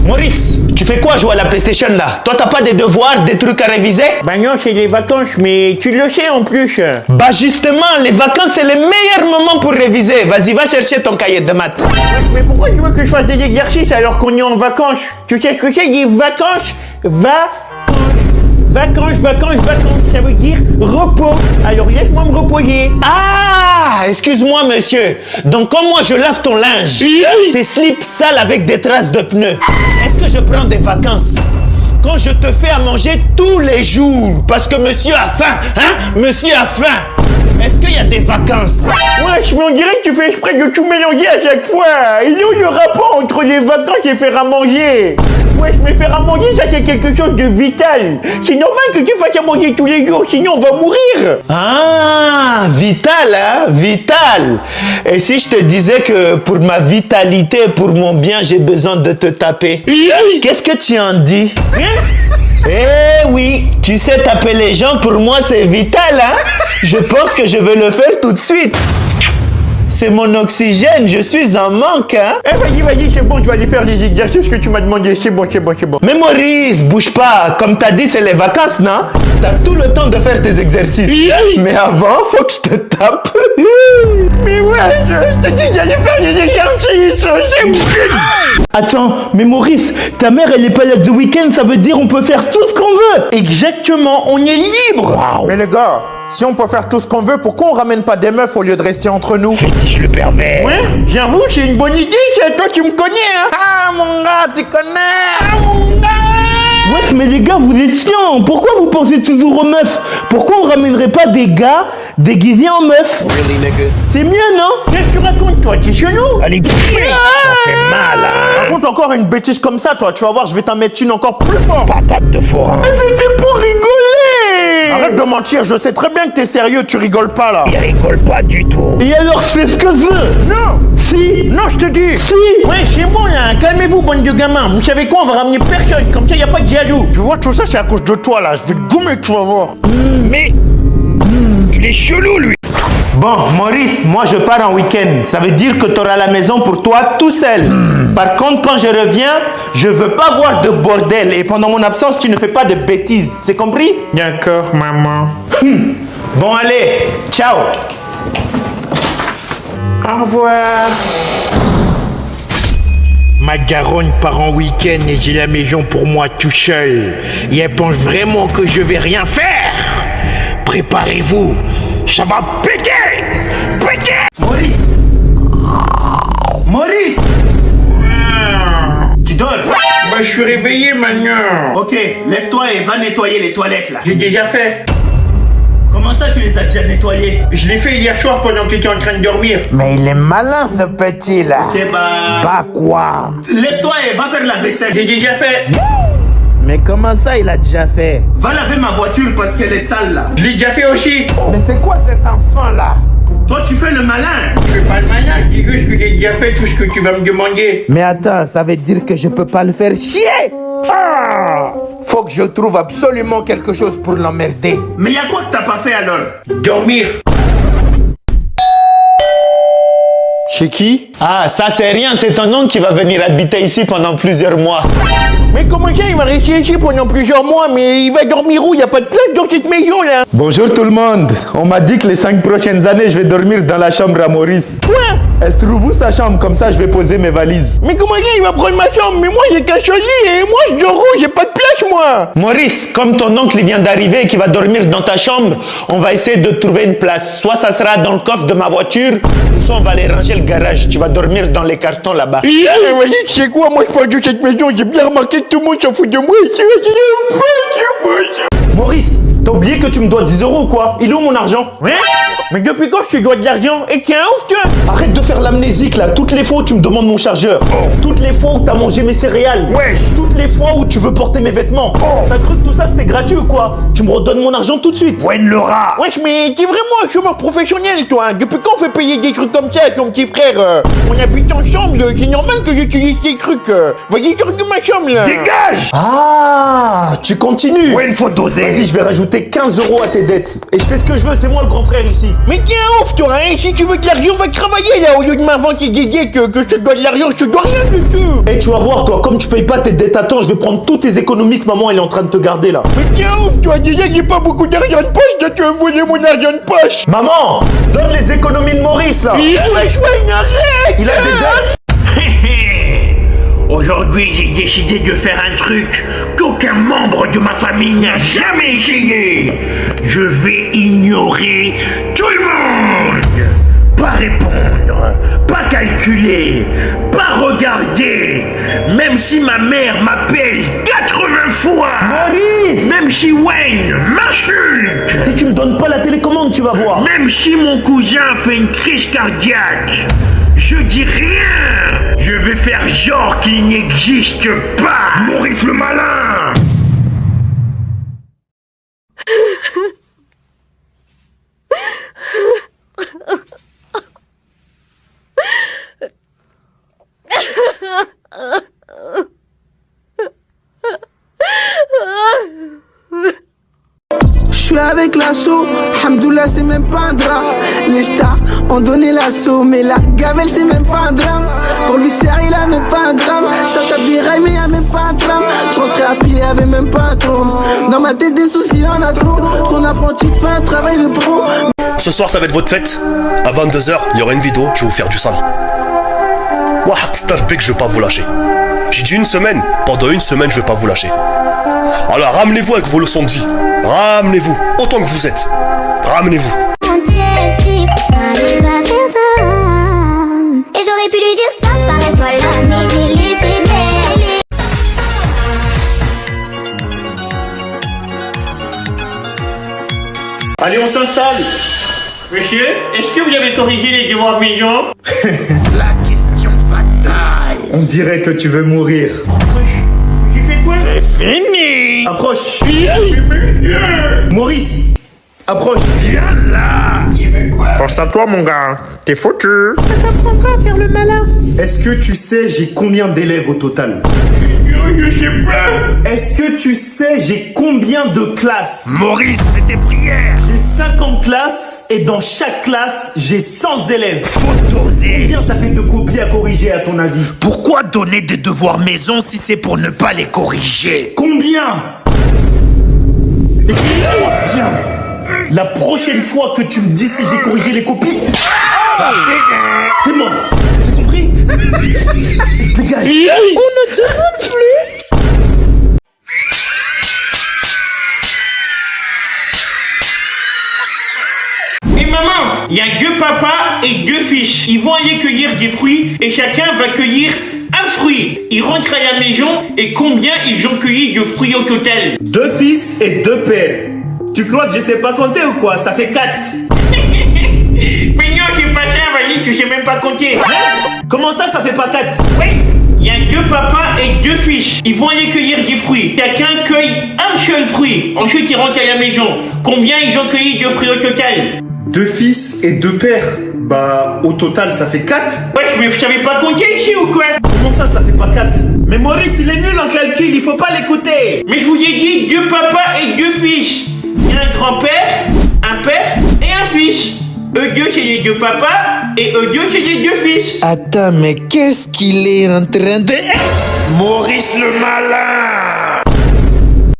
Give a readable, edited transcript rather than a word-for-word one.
Maurice, tu fais quoi jouer à la PlayStation là? Toi t'as pas des devoirs, des trucs à réviser? Bah non, c'est les vacances, mais tu le sais en plus. Bah justement, les vacances c'est le meilleur moment pour réviser. Vas-y, va chercher ton cahier de maths. Mais pourquoi tu veux que je fasse des exercices alors qu'on est en vacances? Tu sais ce que c'est des vacances? Vacances, ça veut dire repos. Alors laisse-moi me reposer. Ah, excuse-moi monsieur. Donc comme moi je lave ton linge, tes slips sales avec des traces de pneus, est-ce que je prends des vacances? Quand je te fais à manger tous les jours, parce que monsieur a faim, hein? Monsieur a faim. Est-ce qu'il y a des vacances? Wesh, mais on dirait que tu fais exprès de tout mélanger à chaque fois. Il est où le rapport entre les vacances et faire à manger? Wesh, mais faire à manger, ça c'est quelque chose de vital. C'est normal que tu fasses à manger tous les jours, sinon on va mourir. Ah, vital, hein? Vital. Et si je te disais que pour ma vitalité, pour mon bien, j'ai besoin de te taper? Qu'est-ce que tu en dis? Eh oui, tu sais taper les gens, pour moi c'est vital, hein? Je pense que je vais le faire tout de suite. C'est mon oxygène, je suis en manque, hein? Eh vas-y, c'est bon, je vais aller faire les exercices que tu m'as demandé. C'est bon. Mais Maurice, bouge pas. Comme t'as dit, c'est les vacances, non? T'as tout le temps de faire tes exercices. Mais avant, faut que je te tape. Mais ouais, je te dis que j'allais faire les exercices. C'est bon. Attends, mais Maurice, ta mère elle est pas là ce week-end, ça veut dire on peut faire tout ce qu'on veut. Exactement, on est libre. Wow. Mais les gars, si on peut faire tout ce qu'on veut, pourquoi on ramène pas des meufs au lieu de rester entre nous? Fétiche le pervers. Ouais, j'avoue, c'est une bonne idée, c'est toi qui me connais, hein. Ah mon gars, tu connais? Ah mon gars! Wesh, mais les gars, vous êtes chiants. Pourquoi vous pensez toujours aux meufs? Pourquoi on ramènerait pas des gars déguisés en meufs? C'est mieux, non? Qu'est-ce que tu racontes, toi? T'es chelou? Allez, ça fait mal, hein. Raconte encore une bêtise comme ça, toi, tu vas voir, je vais t'en mettre une encore plus fort. Patate de forain. C'était pour rigoler. Arrête de mentir, je sais très bien que t'es sérieux, tu rigoles pas là. Il rigole pas du tout. Et alors, je fais ce que je veux. Non. Si. Non, je te dis. Si. Ouais, c'est bon là, calmez-vous, bande de gamins. Vous savez quoi, on va ramener personne, comme ça y a pas de jaloux. Tu vois, tout ça, c'est à cause de toi là, je vais te gommer, tu vas voir. Mais. Il est chelou, lui. Bon, Maurice, moi je pars en week-end. Ça veut dire que tu auras la maison pour toi tout seul. Par contre, quand je reviens, je veux pas voir de bordel. Et pendant mon absence, tu ne fais pas de bêtises. C'est compris? D'accord, maman. Bon, allez, ciao. Au revoir. Ma daronne part en week-end et j'ai la maison pour moi tout seul. Et elle pense vraiment que je vais rien faire. Préparez-vous, ça va péter! Péter! Maurice! Tu dors? Bah, je suis réveillé maintenant. Ok, lève-toi et va nettoyer les toilettes là. J'ai déjà fait. Comment ça, tu les as déjà nettoyées? Je l'ai fait hier soir pendant que tu étais en train de dormir. Mais il est malin ce petit là. Ok, bah... Bah quoi? Lève-toi et va faire la vaisselle. J'ai déjà fait. Mais comment ça il a déjà fait? Va laver ma voiture parce qu'elle est sale là. Je l'ai déjà fait aussi. Mais c'est quoi cet enfant là? Toi, tu fais le malin. Je fais pas le malin, je dis juste que j'ai déjà fait tout ce que tu vas me demander. Mais attends, ça veut dire que je peux pas le faire chier? Ah! Faut que je trouve absolument quelque chose pour l'emmerder. Mais y a quoi que t'as pas fait alors? Dormir. Chez qui? Ah, ça c'est rien, c'est ton oncle qui va venir habiter ici pendant plusieurs mois. Mais comment ça, il va rester ici pendant plusieurs mois, mais il va dormir où? Il n'y a pas de place dans cette maison là. Bonjour tout le monde. On m'a dit que les 5 prochaines années, je vais dormir dans la chambre à Maurice. Quoi? Est-ce que trouve où sa chambre? Comme ça, je vais poser mes valises. Mais comment ça, il va prendre ma chambre? Mais moi, j'ai qu'un seul lit et moi, je dors où? J'ai pas de place, moi. Maurice, comme ton oncle il vient d'arriver et qui va dormir dans ta chambre, on va essayer de trouver une place. Soit ça sera dans le coffre de ma voiture, soit on va aller ranger le garage. Tu vas dormir dans les cartons là-bas. Eh, vas-y, tu sais quoi? Moi, je parle de cette maison. J'ai bien remarqué que tout le monde s'en fout de moi. Maurice, t'as oublié que tu me dois 10 € ou quoi? Il est où mon argent? Hein? Mais depuis quand je te dois de l'argent? Et t'es un ouf, toi? Arrête de faire l'amnésique là. Toutes les fois où tu me demandes mon chargeur. Toutes les fois où t'as mangé mes céréales. Wesh. Toutes les fois où tu veux porter mes vêtements. T'as cru que tout ça c'était gratuit ou quoi? Tu me redonnes mon argent tout de suite. Pointe le rat. Wesh, mais t'es vraiment un chômeur professionnel, toi. Depuis quand on fait payer des trucs comme ça à ton petit frère? On habite ensemble, c'est normal que j'utilise tes trucs. Vas-y, sors de ma chambre, là. Dégage. Ah, tu continues. Ouais, il faut doser. Vas-y, je vais rajouter rajouter 15 € à tes dettes. Et je fais ce que je veux, c'est moi le grand frère ici. Mais tiens, ouf, toi, hein, si tu veux de l'argent, va travailler là, au lieu de m'inventer des idées que je te dois de l'argent, je te dois rien du tout. Et tu vas voir, toi, comme tu payes pas tes dettes à temps, je vais prendre toutes tes économies que maman elle est en train de te garder là. Mais tiens, ouf, toi, déjà que j'ai pas beaucoup d'argent de poche, toi, tu vas me voler mon argent de poche. Maman, donne les économies de Maurice là. Wesh, arrête. Il a des dettes. Aujourd'hui, j'ai décidé de faire un truc qu'aucun membre de ma famille n'a jamais essayé. Je vais ignorer tout le monde. Pas répondre, pas calculer, pas regarder. Même si ma mère m'appelle 80 fois. Maurice! Même si Wayne m'insulte. Si tu me donnes pas la télécommande, tu vas voir. Même si mon cousin fait une crise cardiaque. Je dis rien. Je vais faire genre qu'il n'existe pas. Maurice le malin. Je suis avec l'assaut, Hamdoullah c'est même pas un drap. Les stars ont donné l'assaut, mais la gamelle c'est même pas un drame. Pour lui serre il a même pas un drame. Ça tape des rails mais y'a même pas un tram. Je rentrais à pied, y'avait même pas un trône. Dans ma tête des soucis y'en a trop. Ton apprenti fait un travail de pro. Ce soir, ça va être votre fête. À 22h, il y aura une vidéo, je vais vous faire du sale. Wahak Starbek, je vais pas vous lâcher. J'ai dit une semaine, pendant une semaine, je vais pas vous lâcher. Alors ramenez-vous avec vos leçons de vie. Ramenez-vous, autant que vous êtes. Ramenez-vous. Et j'aurais pu lui dire stop, arrête-toi là, mais j'ai laissé faire. Allez, on s'installe. Monsieur, est-ce que vous avez corrigé les devoirs maison? La question fatale. On dirait que tu veux mourir. J'ai fait quoi? C'est fini. Approche. Maurice, approche. Viens là. Force à toi, mon gars. T'es foutu. Est-ce que tu sais j'ai combien d'élèves au total? Je sais pas. Est-ce que tu sais j'ai combien de classes? Maurice, fais tes prières. J'ai 50 classes et dans chaque classe, j'ai 100 élèves. Faut doser. Combien ça fait de copies à corriger à ton avis? Pourquoi donner des devoirs maison si c'est pour ne pas les corriger? Combien? Écoute-moi bien. La prochaine fois que tu me dis si j'ai corrigé les copies, Ça fait... t'es mort. T'as compris? Dégage. On ne demande plus. Mais maman, il y a deux papas et deux fils. Ils vont aller cueillir des fruits et chacun va cueillir un fruit. Ils rentrent à la maison et combien ils ont cueilli de fruits au total? 2 fils et 2 pères. Tu crois que je sais pas compter ou quoi? Ça fait 4. Mais non, c'est pas ça, vas-y, tu sais même pas compter. Comment ça fait pas 4? Oui, il y a deux papas et deux fils. Ils vont aller cueillir des fruits. Chacun cueille un seul fruit. Ensuite, ils rentrent à la maison. Combien ils ont cueilli de fruits au total? 2 fils et 2 pères. Bah, au total, ça fait 4. Wesh, mais vous savez pas compter ici ou quoi? Comment ça fait pas 4? Mais Maurice, il est nul en calcul, il faut pas l'écouter. Mais je vous ai dit deux papas et deux fils. Il y a un grand-père, un père et un fils. Eux deux, c'est les deux papas et eux deux, c'est les deux fils. Attends, mais qu'est-ce qu'il est en train de... Maurice le malin.